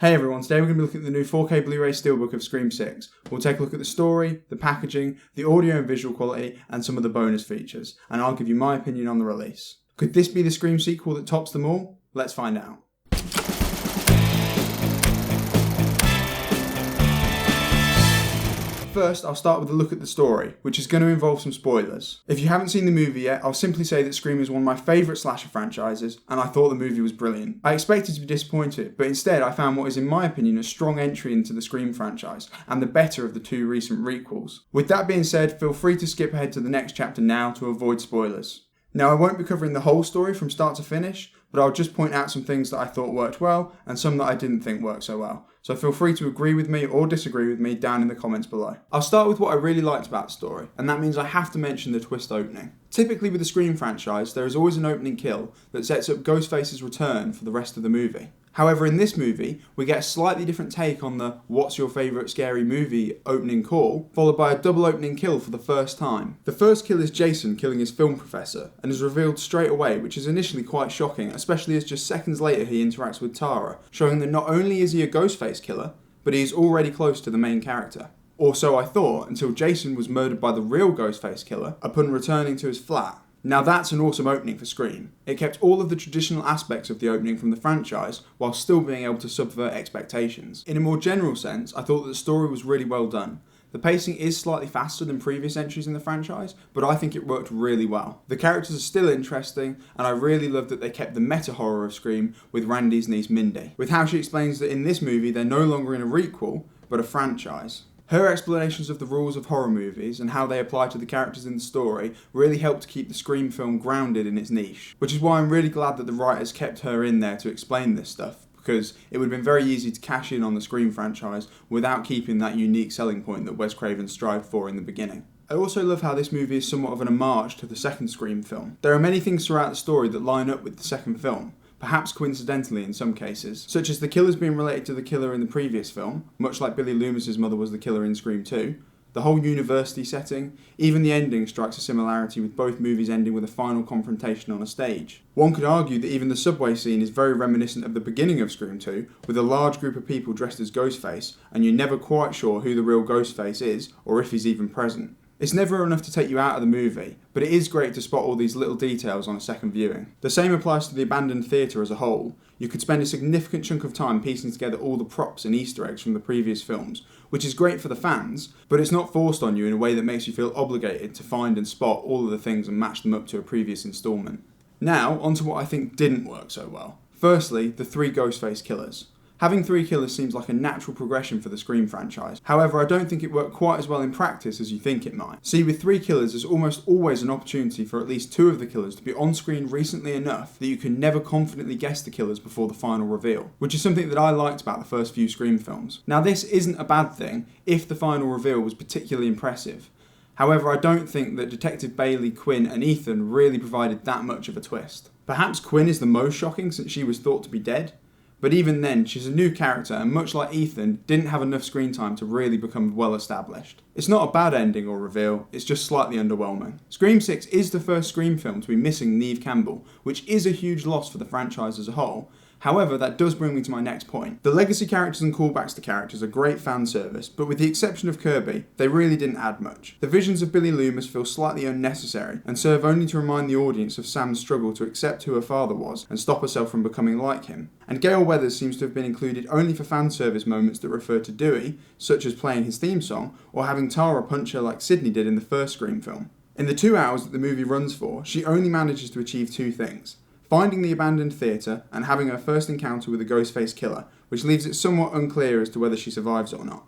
Hey everyone, today we're going to be looking at the new 4K Blu-ray Steelbook of Scream 6. We'll take a look at the story, the packaging, the audio and visual quality, and some of the bonus features, and I'll give you my opinion on the release. Could this be the Scream sequel that tops them all? Let's find out. First, I'll start with a look at the story, which is going to involve some spoilers. If you haven't seen the movie yet, I'll simply say that Scream is one of my favourite slasher franchises, and I thought the movie was brilliant. I expected to be disappointed, but instead I found what is in my opinion a strong entry into the Scream franchise, and the better of the two recent requels. With that being said, feel free to skip ahead to the next chapter now to avoid spoilers. Now, I won't be covering the whole story from start to finish, but I'll just point out some things that I thought worked well, and some that I didn't think worked so well. So feel free to agree with me or disagree with me down in the comments below. I'll start with what I really liked about the story, and that means I have to mention the twist opening. Typically with the Scream franchise, there is always an opening kill that sets up Ghostface's return for the rest of the movie. However, in this movie, we get a slightly different take on the "what's your favourite scary movie" opening call, followed by a double opening kill for the first time. The first kill is Jason killing his film professor, and is revealed straight away, which is initially quite shocking, especially as just seconds later he interacts with Tara, showing that not only is he a Ghostface killer, but he is already close to the main character. Or so I thought, until Jason was murdered by the real Ghostface killer upon returning to his flat. Now that's an awesome opening for Scream. It kept all of the traditional aspects of the opening from the franchise, while still being able to subvert expectations. In a more general sense, I thought that the story was really well done. The pacing is slightly faster than previous entries in the franchise, but I think it worked really well. The characters are still interesting, and I really love that they kept the meta-horror of Scream with Randy's niece Mindy, with how she explains that in this movie they're no longer in a requel, but a franchise. Her explanations of the rules of horror movies and how they apply to the characters in the story really helped to keep the Scream film grounded in its niche, which is why I'm really glad that the writers kept her in there to explain this stuff, because it would have been very easy to cash in on the Scream franchise without keeping that unique selling point that Wes Craven strived for in the beginning. I also love how this movie is somewhat of an homage to the second Scream film. There are many things throughout the story that line up with the second film, perhaps coincidentally in some cases, such as the killers being related to the killer in the previous film, much like Billy Loomis's mother was the killer in Scream 2, the whole university setting, even the ending strikes a similarity with both movies ending with a final confrontation on a stage. One could argue that even the subway scene is very reminiscent of the beginning of Scream 2, with a large group of people dressed as Ghostface, and you're never quite sure who the real Ghostface is, or if he's even present. It's never enough to take you out of the movie, but it is great to spot all these little details on a second viewing. The same applies to the abandoned theatre as a whole. You could spend a significant chunk of time piecing together all the props and Easter eggs from the previous films, which is great for the fans, but it's not forced on you in a way that makes you feel obligated to find and spot all of the things and match them up to a previous instalment. Now, onto what I think didn't work so well. Firstly, the three Ghostface killers. Having three killers seems like a natural progression for the Scream franchise. However, I don't think it worked quite as well in practice as you think it might. See, with three killers, there's almost always an opportunity for at least two of the killers to be on screen recently enough that you can never confidently guess the killers before the final reveal, which is something that I liked about the first few Scream films. Now, this isn't a bad thing if the final reveal was particularly impressive. However, I don't think that Detective Bailey, Quinn and Ethan really provided that much of a twist. Perhaps Quinn is the most shocking since she was thought to be dead. But even then, she's a new character and much like Ethan, didn't have enough screen time to really become well established. It's not a bad ending or reveal, it's just slightly underwhelming. Scream 6 is the first Scream film to be missing Neve Campbell, which is a huge loss for the franchise as a whole. However, that does bring me to my next point. The legacy characters and callbacks to characters are great fan service, but with the exception of Kirby, they really didn't add much. The visions of Billy Loomis feel slightly unnecessary, and serve only to remind the audience of Sam's struggle to accept who her father was, and stop herself from becoming like him. And Gale Weathers seems to have been included only for fan service moments that refer to Dewey, such as playing his theme song, or having Tara punch her like Sidney did in the first Scream film. In the 2 hours that the movie runs for, she only manages to achieve two things: finding the abandoned theatre, and having her first encounter with a Ghostface killer, which leaves it somewhat unclear as to whether she survives or not.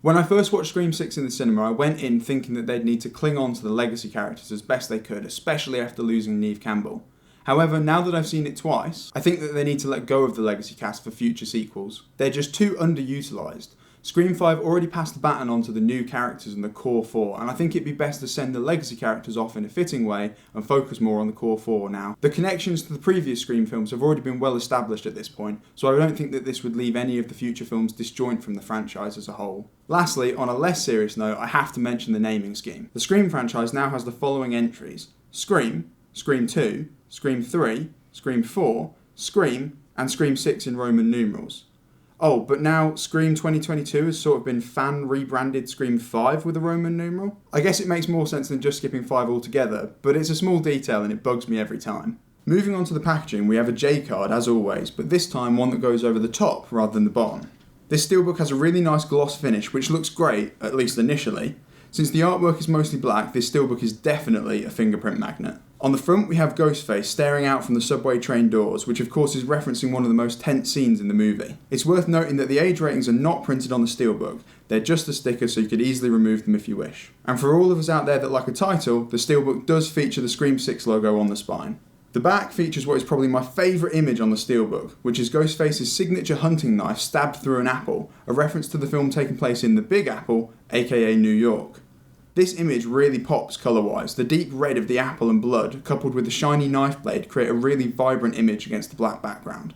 When I first watched Scream 6 in the cinema, I went in thinking that they'd need to cling on to the legacy characters as best they could, especially after losing Neve Campbell. However, now that I've seen it twice, I think that they need to let go of the legacy cast for future sequels. They're just too underutilised. Scream 5 already passed the baton on to the new characters in the core 4, and I think it'd be best to send the legacy characters off in a fitting way and focus more on the core 4 now. The connections to the previous Scream films have already been well established at this point, so I don't think that this would leave any of the future films disjoint from the franchise as a whole. Lastly, on a less serious note, I have to mention the naming scheme. The Scream franchise now has the following entries: Scream, Scream 2, Scream 3, Scream 4, Scream, and Scream 6 in Roman numerals. Oh, but now Scream 2022 has sort of been fan rebranded Scream 5 with a Roman numeral. I guess it makes more sense than just skipping 5 altogether, but it's a small detail and it bugs me every time. Moving on to the packaging, we have a J card as always, but this time one that goes over the top rather than the bottom. This steelbook has a really nice gloss finish which looks great, at least initially. Since the artwork is mostly black, this steelbook is definitely a fingerprint magnet. On the front, we have Ghostface staring out from the subway train doors, which of course is referencing one of the most tense scenes in the movie. It's worth noting that the age ratings are not printed on the steelbook, they're just a sticker so you could easily remove them if you wish. And for all of us out there that like a title, the steelbook does feature the Scream 6 logo on the spine. The back features what is probably my favourite image on the steelbook, which is Ghostface's signature hunting knife stabbed through an apple, a reference to the film taking place in the Big Apple, aka New York. This image really pops colour-wise. The deep red of the apple and blood, coupled with the shiny knife blade, create a really vibrant image against the black background.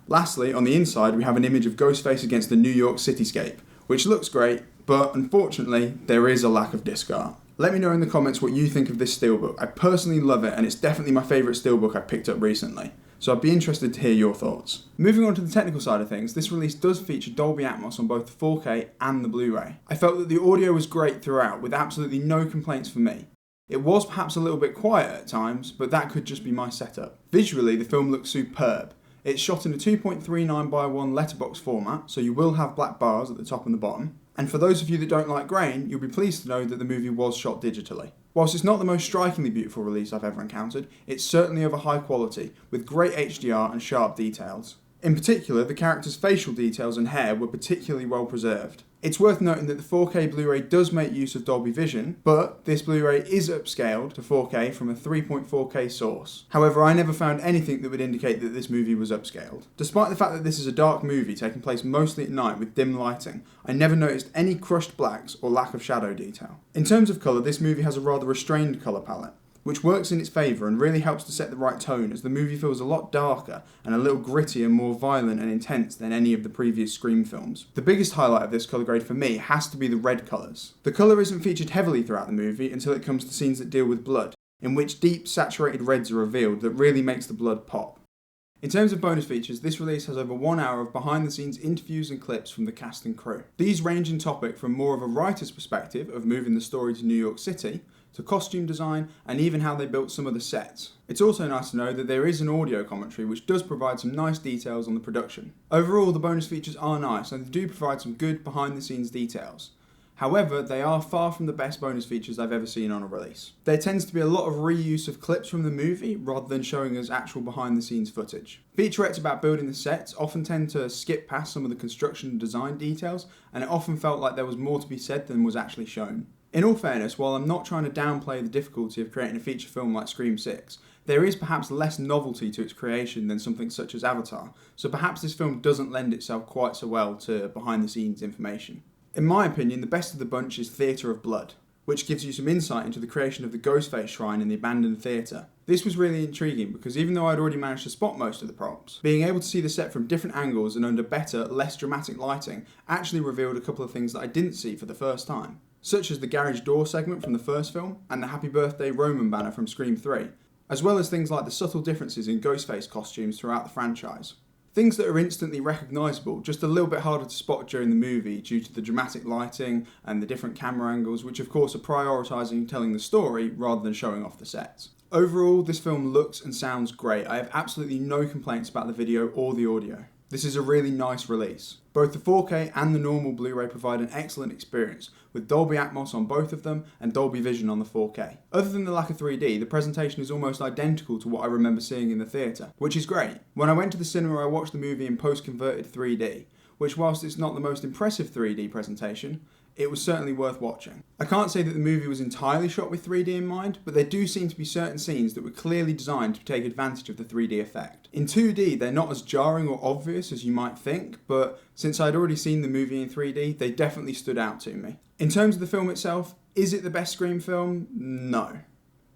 Lastly, on the inside we have an image of Ghostface against the New York cityscape, which looks great, but unfortunately there is a lack of disc art. Let me know in the comments what you think of this steelbook. I personally love it and it's definitely my favourite steelbook I've picked up recently. So I'd be interested to hear your thoughts. Moving on to the technical side of things, this release does feature Dolby Atmos on both the 4K and the Blu-ray. I felt that the audio was great throughout, with absolutely no complaints for me. It was perhaps a little bit quiet at times, but that could just be my setup. Visually, the film looks superb. It's shot in a 2.39:1 letterbox format, so you will have black bars at the top and the bottom. And for those of you that don't like grain, you'll be pleased to know that the movie was shot digitally. Whilst it's not the most strikingly beautiful release I've ever encountered, it's certainly of a high quality, with great HDR and sharp details. In particular, the characters' facial details and hair were particularly well preserved. It's worth noting that the 4K Blu-ray does make use of Dolby Vision, but this Blu-ray is upscaled to 4K from a 3.4K source. However, I never found anything that would indicate that this movie was upscaled. Despite the fact that this is a dark movie taking place mostly at night with dim lighting, I never noticed any crushed blacks or lack of shadow detail. In terms of colour, this movie has a rather restrained colour palette, which works in its favour and really helps to set the right tone, as the movie feels a lot darker and a little grittier, more violent and intense than any of the previous Scream films. The biggest highlight of this colour grade for me has to be the red colours. The colour isn't featured heavily throughout the movie until it comes to scenes that deal with blood, in which deep saturated reds are revealed that really makes the blood pop. In terms of bonus features, this release has over 1 hour of behind the scenes interviews and clips from the cast and crew. These range in topic from more of a writer's perspective of moving the story to New York City, to costume design, and even how they built some of the sets. It's also nice to know that there is an audio commentary which does provide some nice details on the production. Overall, the bonus features are nice and they do provide some good behind the scenes details. However, they are far from the best bonus features I've ever seen on a release. There tends to be a lot of reuse of clips from the movie rather than showing us actual behind the scenes footage. Featurettes about building the sets often tend to skip past some of the construction and design details, and it often felt like there was more to be said than was actually shown. In all fairness, while I'm not trying to downplay the difficulty of creating a feature film like Scream 6, there is perhaps less novelty to its creation than something such as Avatar, so perhaps this film doesn't lend itself quite so well to behind the scenes information. In my opinion, the best of the bunch is Theatre of Blood, which gives you some insight into the creation of the Ghostface shrine in the abandoned theatre. This was really intriguing because even though I'd already managed to spot most of the props, being able to see the set from different angles and under better, less dramatic lighting actually revealed a couple of things that I didn't see for the first time, such as the garage door segment from the first film and the Happy Birthday Roman banner from Scream 3, as well as things like the subtle differences in Ghostface costumes throughout the franchise. Things that are instantly recognisable, just a little bit harder to spot during the movie due to the dramatic lighting and the different camera angles, which of course are prioritising telling the story rather than showing off the sets. Overall, this film looks and sounds great. I have absolutely no complaints about the video or the audio. This is a really nice release. Both the 4K and the normal Blu-ray provide an excellent experience, with Dolby Atmos on both of them and Dolby Vision on the 4K. Other than the lack of 3D, the presentation is almost identical to what I remember seeing in the theatre, which is great. When I went to the cinema, I watched the movie in post-converted 3D, which whilst it's not the most impressive 3D presentation, it was certainly worth watching. I can't say that the movie was entirely shot with 3D in mind, but there do seem to be certain scenes that were clearly designed to take advantage of the 3D effect. In 2D, they're not as jarring or obvious as you might think, but since I'd already seen the movie in 3D, they definitely stood out to me. In terms of the film itself, is it the best Scream film? No.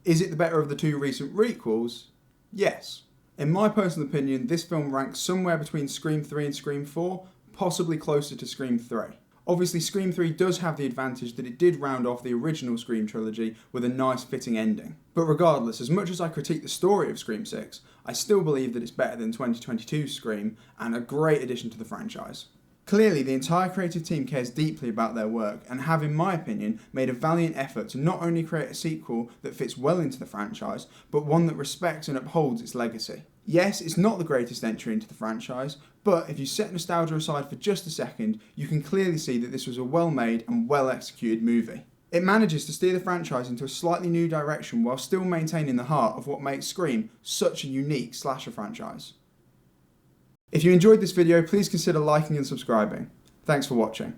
Is it the better of the two recent requels? Yes. In my personal opinion, this film ranks somewhere between Scream 3 and Scream 4, possibly closer to Scream 3. Obviously, Scream 3 does have the advantage that it did round off the original Scream trilogy with a nice fitting ending. But regardless, as much as I critique the story of Scream 6, I still believe that it's better than 2022's Scream and a great addition to the franchise. Clearly, the entire creative team cares deeply about their work and have, in my opinion, made a valiant effort to not only create a sequel that fits well into the franchise, but one that respects and upholds its legacy. Yes, it's not the greatest entry into the franchise, but if you set nostalgia aside for just a second, you can clearly see that this was a well-made and well-executed movie. It manages to steer the franchise into a slightly new direction while still maintaining the heart of what makes Scream such a unique slasher franchise. If you enjoyed this video, please consider liking and subscribing. Thanks for watching.